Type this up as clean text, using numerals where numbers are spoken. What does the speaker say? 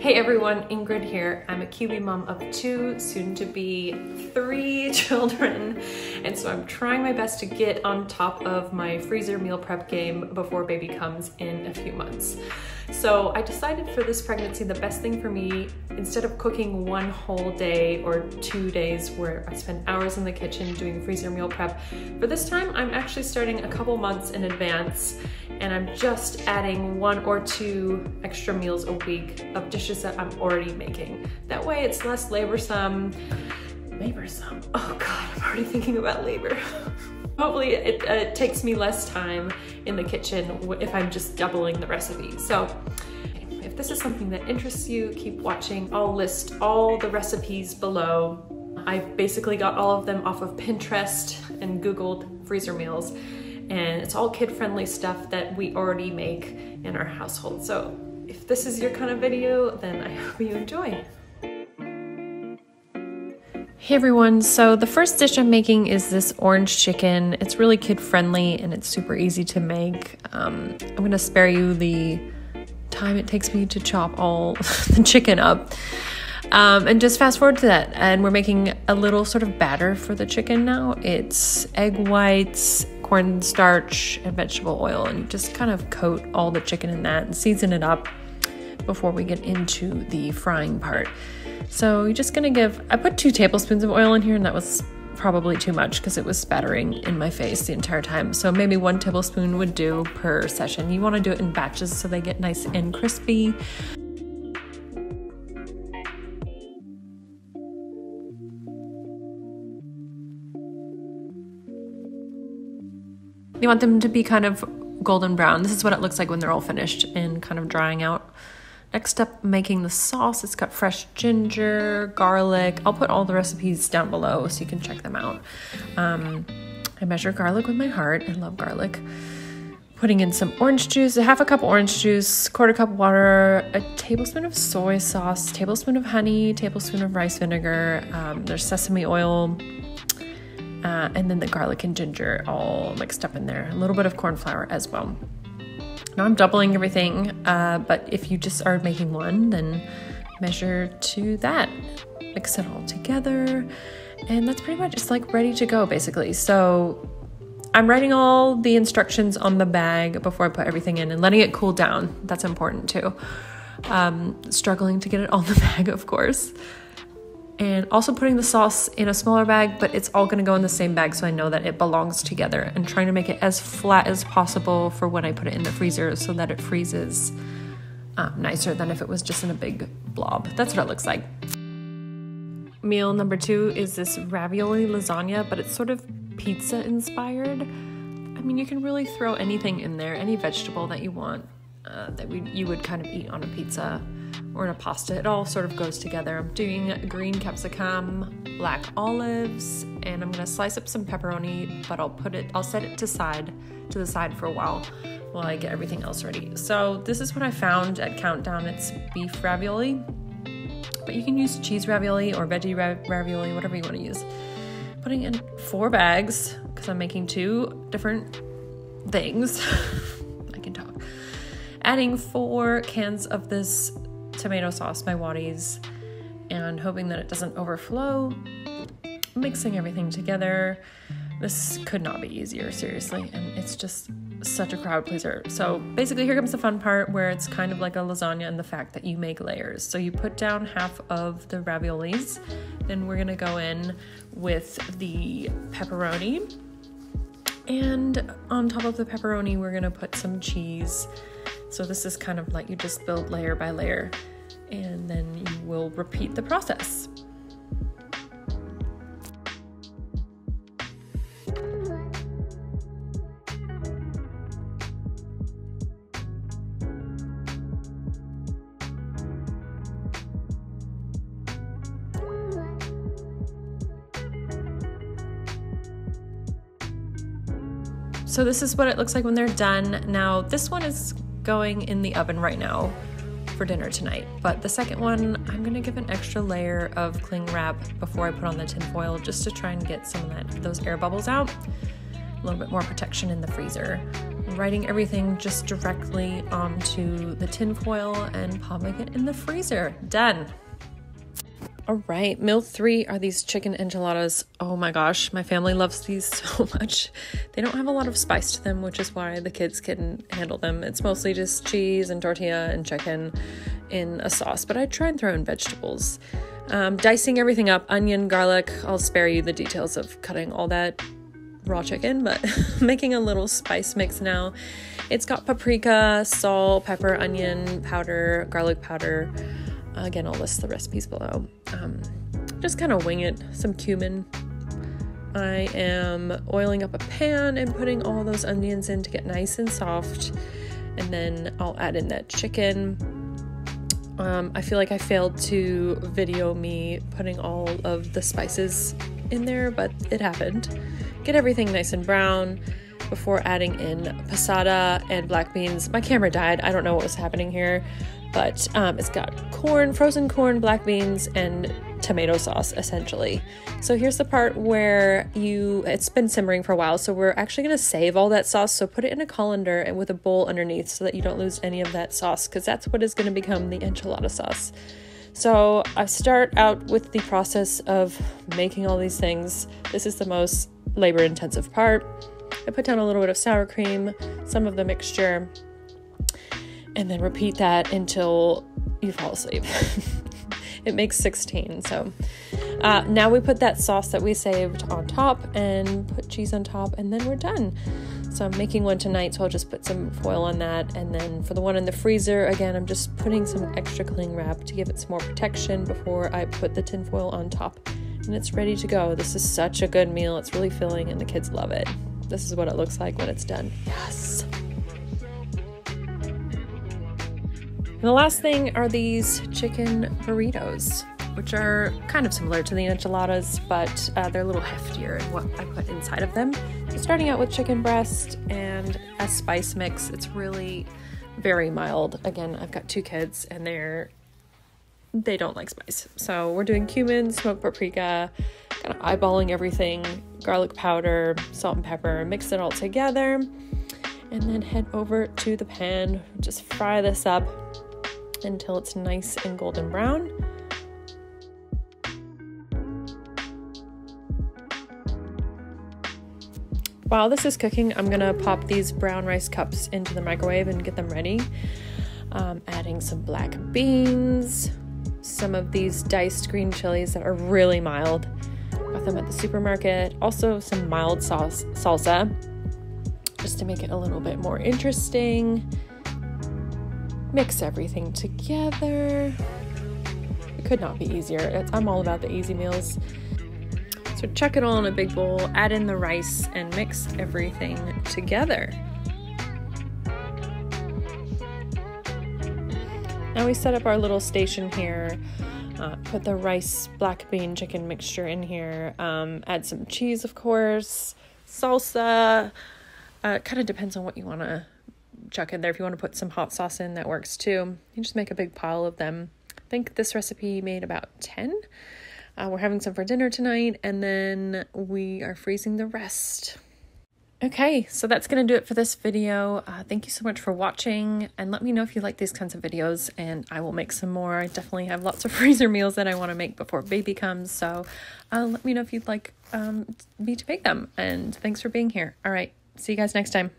Hey everyone, Ingrid here. I'm a Kiwi mom of 2, soon to be 3 children. And so I'm trying my best to get on top of my freezer meal prep game before baby comes in a few months. So I decided for this pregnancy, the best thing for me, instead of cooking one whole day or 2 days where I spend hours in the kitchen doing freezer meal prep, for this time I'm actually starting a couple months in advance, and I'm just adding 1 or 2 extra meals a week of dishes that I'm already making. That way it's less laborsome. Oh God, I'm already thinking about labor. Hopefully it takes me less time in the kitchen if I'm just doubling the recipe. So if this is something that interests you, keep watching. I'll list all the recipes below. I basically got all of them off of Pinterest and Googled freezer meals, and it's all kid-friendly stuff that we already make in our household. So if this is your kind of video, then I hope you enjoy. Hey everyone, so the first dish I'm making is this orange chicken. It's really kid-friendly and it's super easy to make. I'm gonna spare you the time it takes me to chop all the chicken up. And just fast forward to that, and we're making a little sort of batter for the chicken now. It's egg whites, cornstarch, and vegetable oil, and you just kind of coat all the chicken in that and season it up before we get into the frying part. So you're just gonna I put 2 tablespoons of oil in here, and that was probably too much because it was spattering in my face the entire time. So maybe 1 tablespoon would do per session. You wanna do it in batches so they get nice and crispy. You want them to be kind of golden brown. This is what it looks like when they're all finished and kind of drying out. Next up, making the sauce. It's got fresh ginger, garlic. I'll put all the recipes down below so you can check them out. I measure garlic with my heart. I love garlic. Putting in some orange juice, a half a cup orange juice, 1/4 cup water, a tablespoon of soy sauce, tablespoon of honey, tablespoon of rice vinegar. There's sesame oil, and then the garlic and ginger all mixed up in there. A little bit of corn flour as well. Now I'm doubling everything, but if you just are making one, then measure to that. Mix it all together, and that's pretty much just like ready to go basically. So I'm writing all the instructions on the bag before I put everything in and letting it cool down. That's important too. Struggling to get it on the bag, of course. And also putting the sauce in a smaller bag, but it's all gonna go in the same bag so I know that it belongs together, and trying to make it as flat as possible for when I put it in the freezer so that it freezes nicer than if it was just in a big blob. That's what it looks like. Meal number 2 is this ravioli lasagna, but it's sort of pizza inspired. I mean, you can really throw anything in there, any vegetable that you want that you would kind of eat on a pizza or in a pasta. It all sort of goes together. I'm doing green capsicum, black olives, and I'm gonna slice up some pepperoni, but I'll set it to the side for a while I get everything else ready. So this is what I found at Countdown. It's beef ravioli, but you can use cheese ravioli or veggie ravioli, whatever you wanna use. Putting in 4 bags, because I'm making 2 different things. I can talk. Adding 4 cans of this tomato sauce by Waddy's, and hoping that it doesn't overflow. Mixing everything together. This could not be easier, seriously, and it's just such a crowd pleaser. So basically here comes the fun part where it's kind of like a lasagna in the fact that you make layers. So you put down half of the raviolis, then we're gonna go in with the pepperoni, and on top of the pepperoni we're gonna put some cheese. So this is kind of like you just build layer by layer, and then you will repeat the process. So this is what it looks like when they're done. Now this one is going in the oven right now for dinner tonight, but the second one I'm gonna give an extra layer of cling wrap before I put on the tin foil, just to try and get some of those air bubbles out. A little bit more protection in the freezer. I'm writing everything just directly onto the tin foil and popping it in the freezer. Done. All right, meal 3 are these chicken enchiladas. Oh my gosh, my family loves these so much. They don't have a lot of spice to them, which is why the kids can handle them. It's mostly just cheese and tortilla and chicken in a sauce, but I try and throw in vegetables. Dicing everything up, onion, garlic. I'll spare you the details of cutting all that raw chicken, but making a little spice mix now. It's got paprika, salt, pepper, onion powder, garlic powder. Again, I'll list the recipes below. Just kind of wing it. Some cumin. I am oiling up a pan and putting all those onions in to get nice and soft. And then I'll add in that chicken. I feel like I failed to video me putting all of the spices in there, but it happened. Get everything nice and brown before adding in passata and black beans. My camera died. I don't know what was happening here. But it's got corn, frozen corn, black beans, and tomato sauce, essentially. So here's the part where it's been simmering for a while, so we're actually going to save all that sauce. So put it in a colander and with a bowl underneath so that you don't lose any of that sauce, because that's what is going to become the enchilada sauce. So I start out with the process of making all these things. This is the most labor-intensive part. I put down a little bit of sour cream, some of the mixture, and then repeat that until you fall asleep. It makes 16. So now we put that sauce that we saved on top and put cheese on top, and then we're done. So I'm making one tonight, so I'll just put some foil on that. And then for the one in the freezer, again, I'm just putting some extra cling wrap to give it some more protection before I put the tin foil on top. And it's ready to go. This is such a good meal. It's really filling and the kids love it. This is what it looks like when it's done. Yes. And the last thing are these chicken burritos, which are kind of similar to the enchiladas, but they're a little heftier in what I put inside of them. So starting out with chicken breast and a spice mix. It's really very mild. Again, I've got 2 kids and they don't like spice. So we're doing cumin, smoked paprika, kind of eyeballing everything, garlic powder, salt and pepper, mix it all together, and then head over to the pan. Just fry this up until it's nice and golden brown. While this is cooking, I'm gonna pop these brown rice cups into the microwave and get them ready. Adding some black beans, some of these diced green chilies that are really mild. Got them at the supermarket. Also some mild salsa, just to make it a little bit more interesting. Mix everything together. It could not be easier. I'm all about the easy meals. So chuck it all in a big bowl, add in the rice, and mix everything together. Now we set up our little station here. Put the rice, black bean, chicken mixture in here. Add some cheese, of course. Salsa. Kind of depends on what you want to chuck in there. If you want to put some hot sauce in, that works too. You just make a big pile of them. I think this recipe made about 10. We're having some for dinner tonight, and then we are freezing the rest. Okay, so that's going to do it for this video. Thank you so much for watching, and let me know if you like these kinds of videos, and I will make some more. I definitely have lots of freezer meals that I want to make before baby comes, so let me know if you'd like me to make them, and thanks for being here. All right, see you guys next time.